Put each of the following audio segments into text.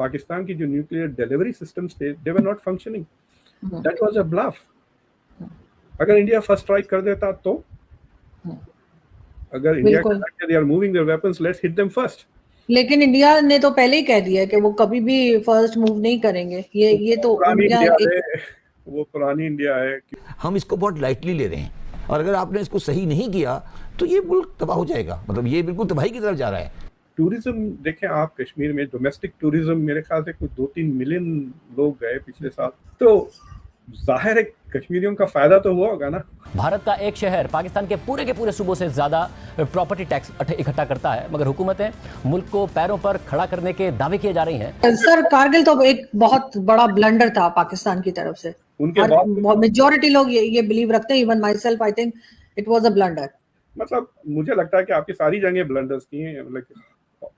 पाकिस्तान की जो nuclear delivery systems थे, they were not functioning. That was a bluff. अगर इंडिया फर्स्ट स्ट्राइक कर देता तो, अगर इंडिया कहता they are moving their weapons, let's hit them first. लेकिन इंडिया ने तो पहले ही कह दिया कि वो कभी भी फर्स्ट मूव नहीं करेंगे। ये तो इंडिया है, वो पुरानी इंडिया है। हम इसको बहुत लाइटली ले रहे हैं और अगर आपने इसको सही नहीं किया तो ये मुल्क तबाह हो जाएगा। मतलब ये बिल्कुल तबाही की तरफ जा रहा है। टूरिज्म देखें आप, कश्मीर में डोमेस्टिक टूरिज्म मेरे ख्याल से कुछ 2-3 मिलियन लोग गए पिछले साल, तो जाहिर है कश्मीरियों का फायदा तो हुआ होगा ना। भारत का एक शहर पाकिस्तान के पूरे सूबों से ज्यादा प्रॉपर्टी टैक्स इकट्ठा करता है, मगर हुकूमतें मुल्क को पैरों पर खड़ा करने के दावे किए जा रही हैं। सर, कारगिल तो एक बहुत बड़ा ब्लंडर था पाकिस्तान की तरफ से। उनके मेजॉरिटी लोग ये बिलीव रखते हैं, even my self, I think it was a blunder. मतलब मुझे लगता है कि आपकी सारी जंगें ब्लंडर्स की हैं,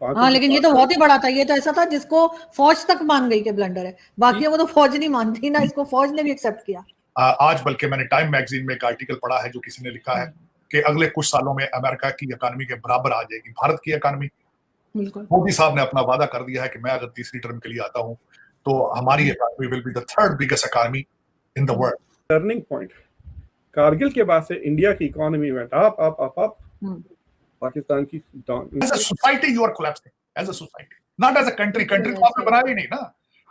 हाँ, लेकिन ये तो बहुत ही बड़ा था। ये तो ऐसा था जिसको फौज तक मान गई कि ब्लंडर है, बाकी वो तो फौज नहीं मानती ना, इसको फौज ने भी एक्सेप्ट किया। आज बल्कि मैंने टाइम मैगजीन में एक आर्टिकल पढ़ा है जो किसी ने लिखा है कि अगले कुछ सालों में अमेरिका की इकोनॉमी के बराबर आ जाएगी भारत की इकोनॉमी। मोदी साहब ने अपना वादा कर दिया है कि मैं अगर तीसरी टर्म के लिए आता हूं तो हमारी economy will be the third biggest economy in the world. Turning point Kargil के बाद से इंडिया की economy went up up up up, Pakistan की down. As a society you are collapsing, as a society, not as a country. Country तो आपने बनाया ही नहीं ना।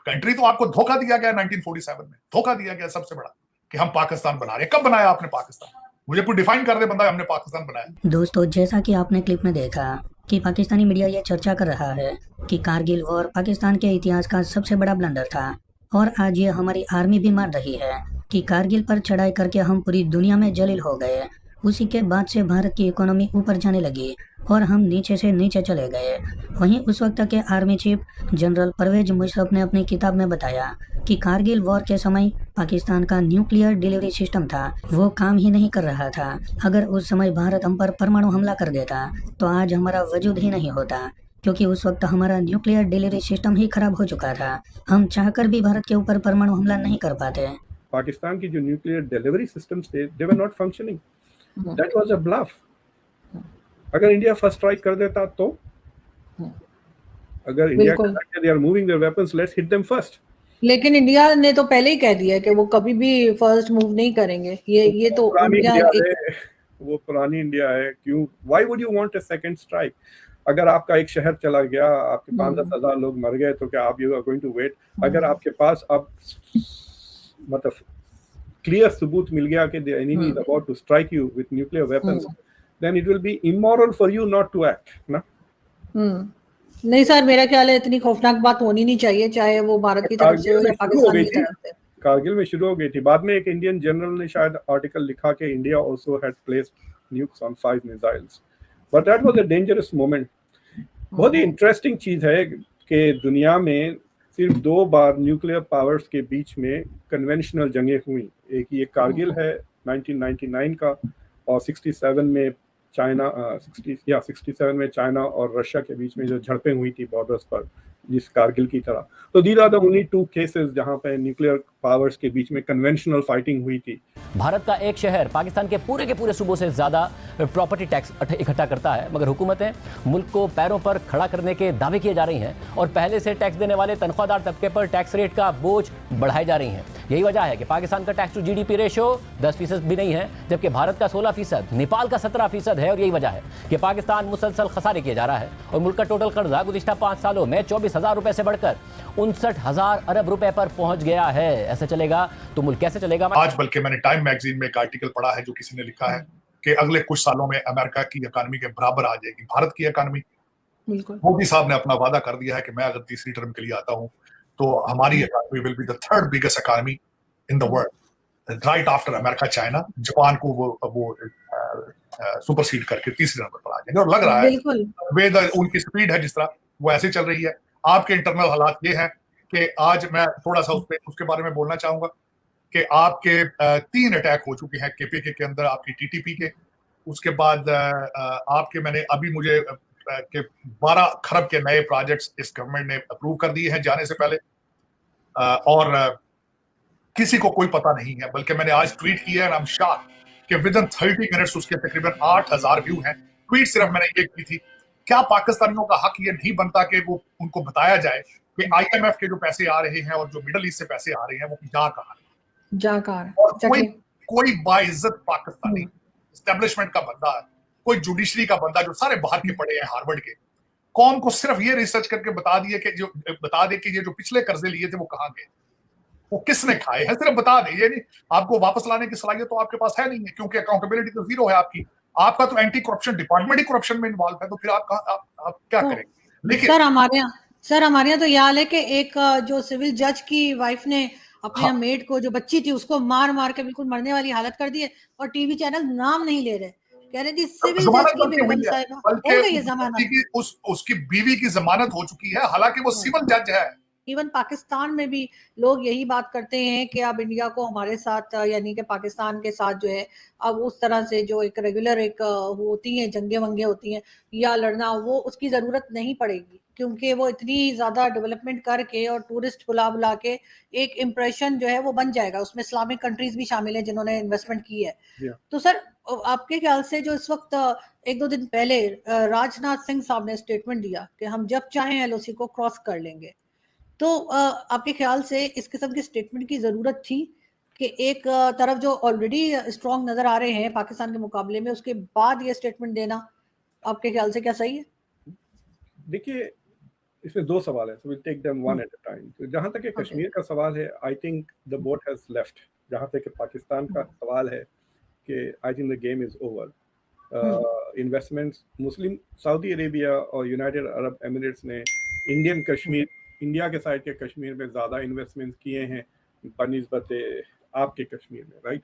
कंट्री तो आपको धोखा दिया गया 1947 में, धोखा दिया गया सबसे बड़ा कि हम पाकिस्तान बना रहे हैं। कब बनाया आपने पाकिस्तान? मुझे कोई डिफाइन कर दे बंदा, हमने पाकिस्तान बनाया। दोस्तों, जैसा कि आपने क्लिप में देखा कि पाकिस्तानी मीडिया ये चर्चा कर रहा है कि कारगिल वॉर पाकिस्तान के इतिहास का सबसे बड़ा ब्लंडर था, और आज ये हमारी आर्मी भी मान रही है कि कारगिल पर चढ़ाई करके हम पूरी दुनिया में जलील हो गए। उसी के बाद से भारत की इकोनॉमी ऊपर जाने लगी और हम नीचे से नीचे चले गए। वहीं उस वक्त के army chief general Pervez Musharraf ने अपनी किताब में बताया कि कारगिल वॉर के समय पाकिस्तान का न्यूक्लियर डिलीवरी सिस्टम था, वो काम ही नहीं कर रहा था। अगर उस समय भारत हम पर परमाणु हमला कर देता तो आज हमारा वजूद ही नहीं होता, क्योंकि उस वक्त हमारा न्यूक्लियर डिलीवरी सिस्टम ही खराब हो चुका था। हम चाहकर भी भारत के ऊपर परमाणु हमला नहीं कर पाते। पाकिस्तान की जो न्यूक्लियर डिलीवरी सिस्टम्स थे, they were not functioning. That was a bluff. अगर इंडिया फर्स्ट स्ट्राइक कर देता तो, अगर इंडिया कहता they are moving their weapons, let's hit them first. लेकिन इंडिया ने तो पहले ही कह दिया कि वो कभी भी फर्स्ट मूव नहीं करेंगे। ये तो वो पुरानी इंडिया है। क्यों, why would you want a second strike? अगर आपका एक शहर चला गया, आपके 5-10 हजार लोग मर गए, तो क्या आप you are going to wait? अगर आपके पास अब मतलब क्लियर सबूत मिल गया कि the enemy is about to strike you with nuclear weapons, then it will be immoral for you not to act ना। नहीं सर, मेरा ख्याल है इतनी खौफनाक बात होनी नहीं चाहिए, चाहे वो भारत की तरफ से हो या पाकिस्तान की तरफ से। कारगिल में शुरू हो गई थी, बाद में एक इंडियन जनरल ने शायद आर्टिकल लिखा कि India also had placed nukes on 5 missiles, but that was a dangerous moment. बहुत ही इंटरेस्टिंग चीज है कि दुनिया में सिर्फ 2 बार न्यूक्लियर पावर्स के बीच में कन्वेंशनल जंगें हुई। एक ये कारगिल है 1999 का, और 67 में चाइना 67 में चाइना और रशिया के बीच में जो झड़पें हुई थी बॉर्डर्स पर, जिस कारगिल की तरह। तो these are the only 2 cases जहां पे न्यूक्लियर पावर्स के बीच में कन्वेंशनल फाइटिंग हुई थी। भारत का एक शहर पाकिस्तान के पूरे सूबों से ज्यादा प्रॉपर्टी टैक्स इकट्ठा करता है, मगर हुकूमतें मुल्क को पैरों पर खड़ा करने के दावे किए जा रही हैं और पहले से टैक्स देने वाले तनख्वाहदार तबके पर टैक्स रेट का बोझ बढ़ाई जा रही हैं। यही वजह है कि पाकिस्तान का टैक्स टू जीडीपी रेशो 10% भी नहीं है, जबकि भारत का 16%, नेपाल का 17% है। और यही वजह है कि पाकिस्तान मुसलसल खसारे किए जा रहा है और मुल्क का टोटल कर्जा गुज़िश्ता 5 सालों में 24,000 रुपए से बढ़कर 59,000 अरब रुपए पर पहुंच गया है। ऐसे चलेगा तो मुल्क कैसे चलेगा? आज बल्कि मैंने टाइम मैगजीन में एक आर्टिकल पढ़ा है जो किसी ने लिखा है कि अगले कुछ सालों में अमेरिका की इकोनॉमी के बराबर आ जाएगी भारत की इकोनॉमी। मोदी साहब ने अपना वादा कर दिया है कि मैं अगर तीसरी टर्म के लिए आता हूं तो हमारी economy will be the third biggest economy in the world, right after America, China, Japan को वो सुपरसीड करके तीसरे नंबर पर आ जाएंगे। और लग रहा है वे उनकी स्पीड है जिस तरह वो ऐसे चल रही है। आपके इंटरनल हालात ये हैं कि आज मैं थोड़ा सा उसके बारे में बोलना चाहूंगा कि आपके 3 अटैक हो चुके हैं केपीके के अंदर, आपकी टीटीपी के। उसके बाद आपके मैंने अभी मुझे के 12 खरब के नए प्रोजेक्ट्स इस गवर्नमेंट ने अप्रूव कर दिए हैं जाने से पहले, और किसी को कोई पता नहीं है। बल्कि मैंने आज ट्वीट किया है, आई एम शॉक्ड कि विद इन 30 मिनट्स उसके तकरीबन 8,000 व्यू हैं। ट्वीट सिर्फ मैंने ये की थी। क्या पाकिस्तानियों का हक ये नहीं बनता कि वो उनको बताया जाए कि IMF के जो पैसे आ रहे हैं और जो मिडल ईस्ट से पैसे आ रहे हैं वो जा कहाँ रहे और कोई बाइज्जत पाकिस्तानी एस्टेब्लिशमेंट का बंदा, कोई जुडिशरी का बंदा जो सारे बाहर के पढ़े हैं हार्वर्ड के, कौम को सिर्फ ये रिसर्च करके बता दे कि ये जो पिछले कर्जे लिए थे वो कहाँ गए, वो किसने खाए हैं, सिर्फ बता दे। ये नहीं, आपको वापस लाने की सलाहियत तो आपके पास है नहीं है, क्योंकि अकाउंटेबिलिटी तो जीरो है आपका तो एंटी करप्शन डिपार्टमेंट ही करप्शन में इन्वॉल्व है, तो फिर आप क्या करेंगे? लेकिन सर हमारे यहाँ तो यह हाल है कि एक जो सिविल जज की वाइफ ने अपने मेड को, जो बच्ची थी, उसको मार के बिल्कुल मरने वाली हालत कर दी है, और टीवी चैनल नाम नहीं ले रहे, कह रहे थी सिविल जज की बेगम साहिबा हो गई है जमानत, उसकी बीवी की जमानत हो चुकी है, हालांकि वो सिविल जज है। इवन पाकिस्तान में भी लोग यही बात करते हैं कि अब इंडिया को हमारे साथ, यानी कि पाकिस्तान के साथ जो है अब उस तरह से जो एक रेगुलर एक होती हैं जंगे वंगे होती हैं या लड़ना, वो उसकी ज़रूरत नहीं पड़ेगी, क्योंकि वो इतनी ज़्यादा डेवलपमेंट करके और टूरिस्ट बुला के एक इम्प्रेशन जो है वो बन जाएगा। उसमें इस्लामिक कंट्रीज भी शामिल हैं जिन्होंने इन्वेस्टमेंट की है। तो सर आपके ख्याल से जो इस वक्त 1-2 दिन पहले राजनाथ सिंह साहब ने स्टेटमेंट दिया कि हम जब चाहें LOC को क्रॉस कर लेंगे, तो आपके ख्याल से इस किस्म की स्टेटमेंट की ज़रूरत थी कि एक तरफ जो ऑलरेडी स्ट्रॉन्ग नज़र आ रहे हैं पाकिस्तान के मुकाबले में, उसके बाद ये स्टेटमेंट देना आपके ख्याल से क्या सही है? देखिए, इसमें 2 सवाल है, so will take them one at a time. तो जहाँ तक कि कश्मीर का सवाल है, I think the boat has left. जहाँ तक कि पाकिस्तान का सवाल है कि I think the game is over. Investments Muslim Saudi Arabia और यूनाइटेड अरब एमिरेट्स ने इंडिया के साइड के कश्मीर में ज़्यादा इन्वेस्टमेंट किए हैं बनिस्बत आपके कश्मीर में, राइट?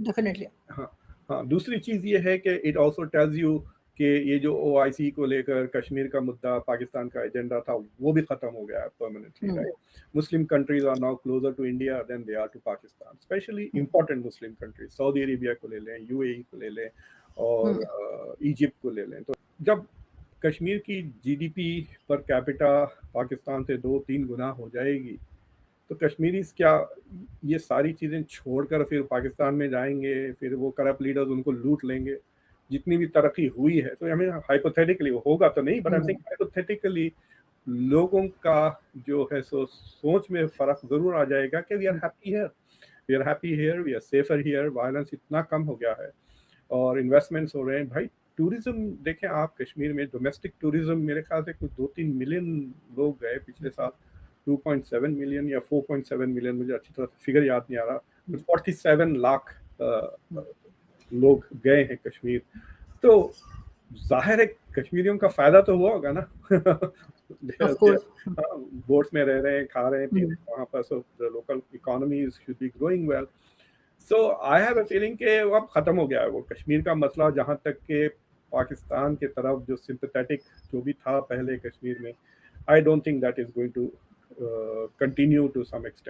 डेफिनेटली। हाँ, दूसरी चीज़ ये है कि इट आल्सो टेल्स यू कि ये जो OIC को लेकर कश्मीर का मुद्दा, पाकिस्तान का एजेंडा था, वो भी ख़त्म हो गया है permanently, right? Muslim countries are now closer to India than they are to Pakistan, specially important Muslim countries, Saudi Arabia को ले लें, UAE को ले लें और इजिप्ट को ले लें। तो जब कश्मीर की GDP पर कैपिटा पाकिस्तान से 2-3 गुना हो जाएगी, तो कश्मीरीज क्या ये सारी चीज़ें छोड़कर फिर पाकिस्तान में जाएंगे, फिर वो करप्ट लीडर्स उनको लूट लेंगे? जितनी भी तरक्की हुई है, तो हमें हाइपोथेटिकली होगा तो नहीं, बट आई थिंक हाइपोथेटिकली लोगों का जो है सो सोच में फ़र्क ज़रूर आ जाएगा कि we are happy here, we are safer here, violence इतना कम हो गया है और इन्वेस्टमेंट्स हो रहे हैं। भाई टूरिज्म देखें आप, कश्मीर में डोमेस्टिक टूरिज्म मेरे ख्याल से कुछ 2-3 मिलियन लोग गए पिछले साल, 2.7 मिलियन या 4.7 मिलियन, मुझे अच्छी तरह से फिगर याद नहीं आ रहा, 47 लाख लोग गए हैं कश्मीर। तो जाहिर है कश्मीरियों का फायदा तो हुआ होगा ना। बोट्स में रह रहे हैं, खा रहे हैं, पी रहे हैं वहाँ पर, so the local economy should be growing well. So I have a feeling कि वो अब ख़त्म हो गया है वो कश्मीर का मसला। जहाँ तक कि पाकिस्तान की तरफ जो सिंपैथेटिक जो भी था पहले कश्मीर में, I don't think that is going to continue to some extent.